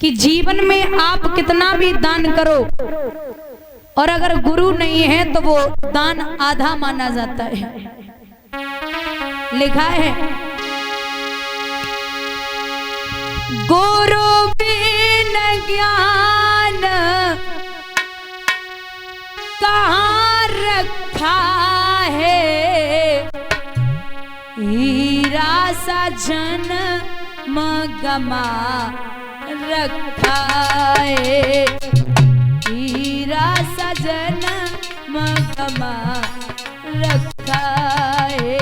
कि जीवन में आप कितना भी दान करो और अगर गुरु नहीं है तो वो दान आधा माना जाता है। लिखा है गुरु बिन ज्ञान कहाँ रखा है, हीरा सा जन्म गमा रखा है, हीरा सा जन्म गमा रखा है।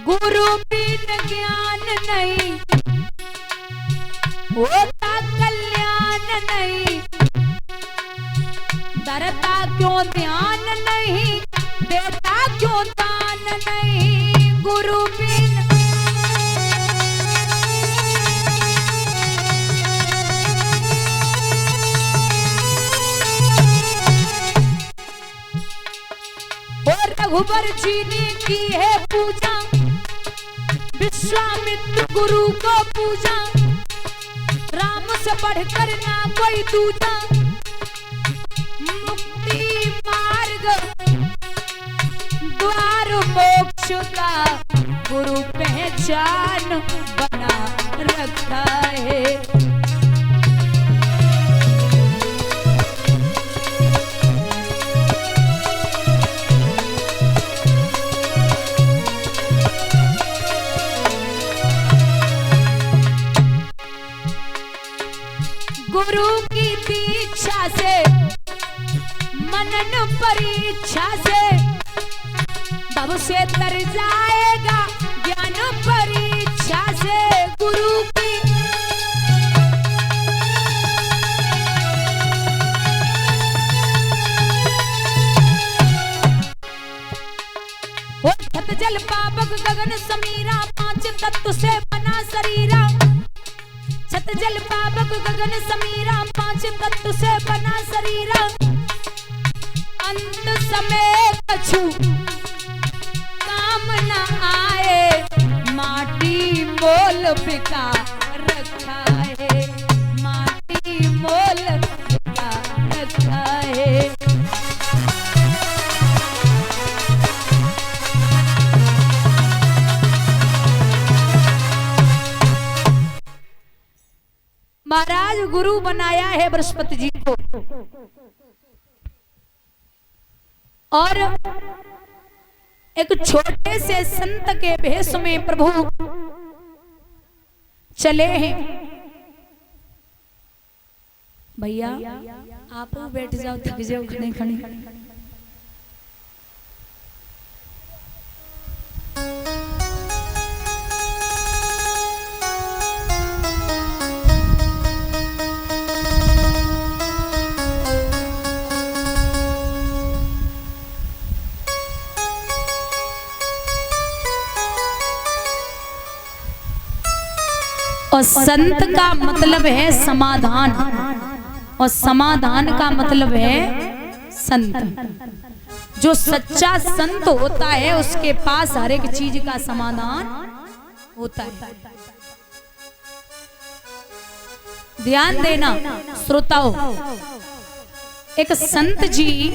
गुरु बिन ज्ञान नहीं होता कल्याण नहीं, डरता क्यों ध्यान नहीं, देता क्यों दान नहीं। गुरु बिन और रघुबर जी ने की है पूजा, विश्वामित्र गुरु को पूजा, राम से बढ़कर ना कोई दूजा। मुक्ति मार्ग द्वार मोक्ष का गुरु पहचान बना रखा है। गुरु की दीक्षा से मनन परीक्षा से भव से तर जाएगा ज्ञान परीक्षा से। गुरु की छत जल पावक गगन समीरा, पांच तत्व से बना शरीरा। छत जल पावक गगन समीरा, पांच तत्व से बना शरीरा। अंत समय कछु काम न आए, माटी मोल बिका रखा है, माटी मोल बिका रखा है। महाराज गुरु बनाया है बृहस्पति जी को, और एक छोटे से संत के भेष में प्रभु चले हैं। भैया आप बैठ जाओ, थक जाओ खड़े खड़े। और संत का मतलब है समाधान, और समाधान का मतलब है संत। जो सच्चा संत होता है उसके पास हर एक चीज का समाधान होता है। ध्यान देना श्रोताओं, एक संत जी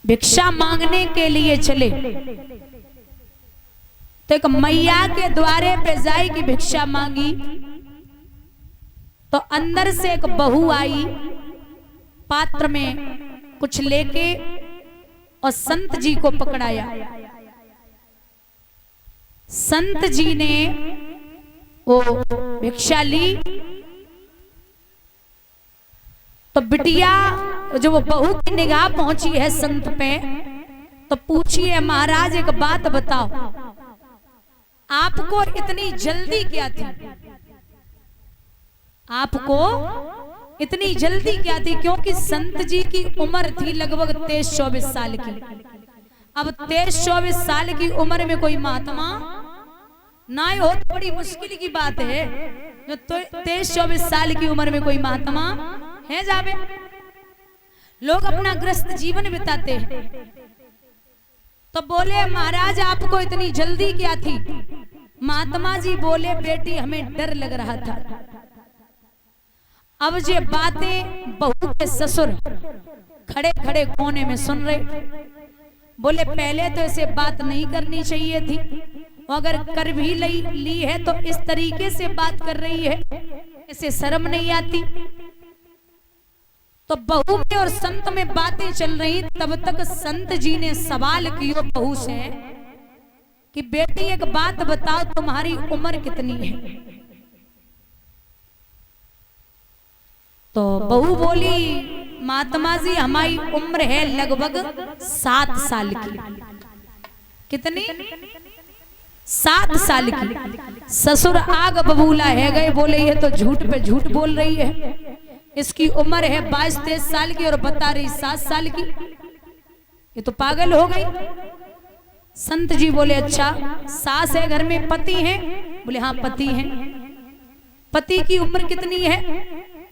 भिक्षा मांगने के लिए चले तो एक मैया के द्वारे पे जाए की भिक्षा मांगी, तो अंदर से एक बहू आई पात्र में कुछ लेके और संत जी को पकड़ाया। संत जी ने वो भिक्षा ली तो बिटिया जो वो बहू की निगाह पहुंची है संत पे, तो पूछी है महाराज एक बात बताओ, आपको इतनी जल्दी क्या थी? आपको इतनी जल्दी क्या थी? क्योंकि संत जी की उम्र थी लगभग 23-24 साल की। अब 23-24 साल की उम्र में कोई महात्मा ना हो तो बड़ी मुश्किल की बात है। जो 23-24 साल की उम्र में कोई महात्मा है जावे। लोग अपना ग्रस्त जीवन बिताते हैं। तो बोले महाराज आपको इतनी जल्दी क्या थी? महात्मा जी बोले बेटी हमें डर लग रहा था। अब ये बातें बहू के ससुर खड़े खड़े कोने में सुन रहे। बोले पहले तो ऐसे बात नहीं करनी चाहिए थी, अगर कर भी ली है तो इस तरीके से बात कर रही है, इसे शर्म नहीं आती। तो बहू में और संत में बातें चल रही, तब तक संत जी ने सवाल किया बहू से कि बेटी एक बात बताओ तुम्हारी उम्र कितनी है? तो बहू बोली महात्मा जी हमारी उम्र है लगभग 7 साल की। कितनी? 7 साल की। ससुर आग बबूला है गए, बोले ये तो झूठ पे झूठ बोल रही है, इसकी उम्र है 22-23 साल की और बता रही 7 साल की, ये तो पागल हो गई। संत जी बोले अच्छा सास है घर में, पति है? बोले हाँ पति है। पति की उम्र कितनी है?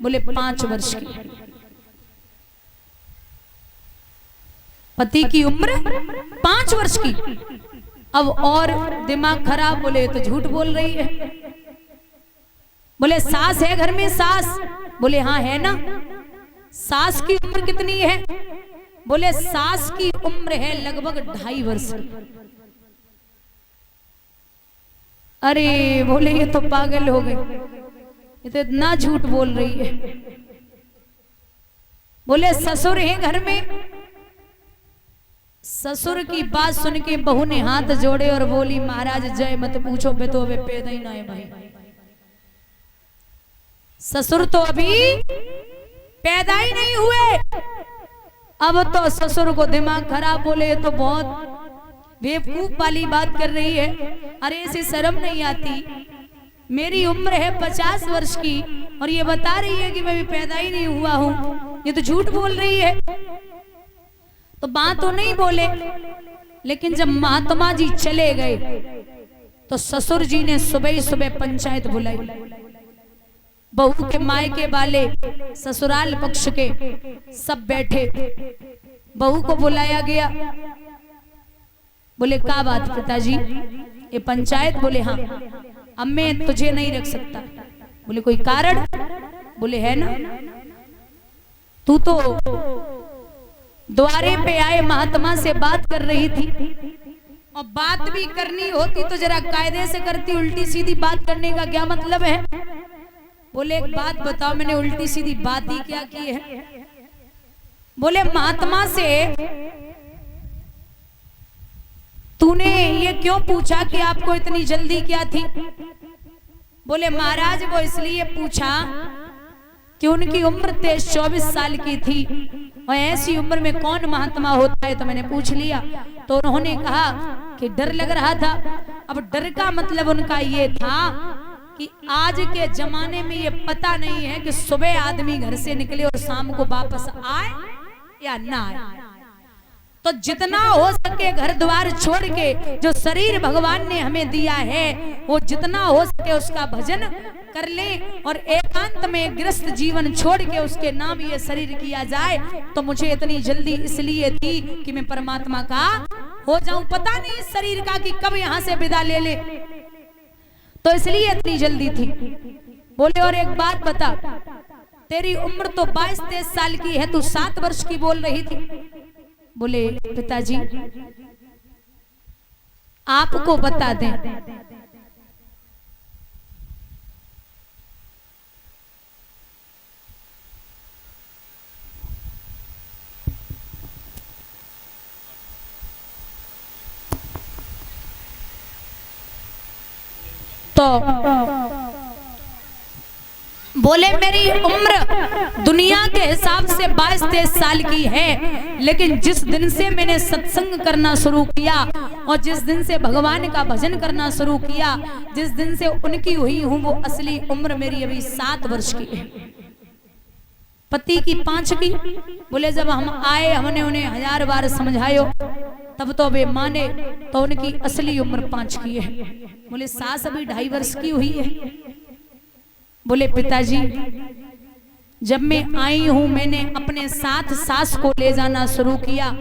बोले 5 वर्ष की। पति की उम्र 5 वर्ष की। अब और दिमाग खराब, बोले तो झूठ बोल रही है। बोले सास है घर में? सास? बोले हाँ है ना। सास की उम्र कितनी है? बोले सास की उम्र है लगभग 2.5 वर्ष की। अरे बोले ये तो पागल हो गई, ये तो इतना झूठ बोल रही है। बोले ससुर है घर में? ससुर की बात सुन के बहू ने हाथ जोड़े और बोली महाराज जय मत पूछो, बे तो वे पैदा ही ना है भाई। ससुर तो अभी पैदा ही नहीं हुए। अब तो ससुर को दिमाग खराब, बोले ये तो बहुत बेवकूफ वाली बात कर रही है, अरे इसे शर्म नहीं आती, मेरी उम्र है 50 वर्ष की और ये बता रही है कि मैं भी पैदा ही नहीं हुआ हूं, ये तो झूठ बोल रही है। तो बात तो नहीं बोले, लेकिन जब महात्मा जी चले गए तो ससुर जी ने सुबह ही सुबह पंचायत बुलाई। बहू के मायके वाले, ससुराल पक्ष के सब बैठे, बहू को बुलाया गया। बोले क्या बात पिताजी, ये पंचायत? बोले हाँ। अब मैं तुझे नहीं रख सकता। बोले कोई कारण? बोले है ना, तू तो द्वारे पे आए महात्मा से बात कर रही थी, और बात भी करनी होती तो जरा कायदे से करती, उल्टी सीधी बात करने का क्या मतलब है? बोले एक बात बताओ, मैंने उल्टी सीधी बात ही क्या की है? बोले महात्मा से तूने ये क्यों पूछा कि आपको इतनी जल्दी क्या थी? बोले महाराज वो इसलिए पूछा कि उनकी उम्र 23-24 साल की थी और ऐसी उम्र में कौन महात्मा होता है, तो मैंने पूछ लिया। तो उन्होंने कहा कि डर लग रहा था। अब डर का मतलब उनका ये था कि आज के जमाने में ये पता नहीं है कि सुबह आदमी घर से निकले और शाम को वापस आए या ना आए। तो जितना हो सके घर द्वार छोड़ के जो शरीर भगवान ने हमें दिया है वो जितना हो सके उसका भजन कर ले और एकांत में गृहस्थ जीवन छोड़ के उसके नाम ये शरीर किया जाए। तो मुझे इतनी जल्दी इसलिए थी कि मैं परमात्मा का हो जाऊं, पता नहीं इस शरीर का कि कब यहाँ से विदा ले ले, तो इसलिए इतनी जल्दी थी। बोले और एक बात बता, तेरी उम्र तो 22-23 साल की है, तू 7 वर्ष की बोल रही थी। बोले पिताजी आपको बता दें, तो बोले मेरी उम्र दुनिया के हिसाब से 22-23 साल की है, लेकिन जिस दिन से मैंने सत्संग करना शुरू किया और जिस दिन से भगवान का भजन करना शुरू किया, जिस दिन से उनकी हुई हूं, वो असली उम्र मेरी अभी 7 वर्ष की है। पति की 5 की। बोले जब हम आए हमने उन्हें 1000 बार समझायो तब तो वे माने, तो उनकी असली उम्र 5 की है। बोले सास अभी 2.5 वर्ष की हुई है। बोले पिताजी जब मैं आई हूं मैंने अपने साथ सास को ले जाना शुरू किया,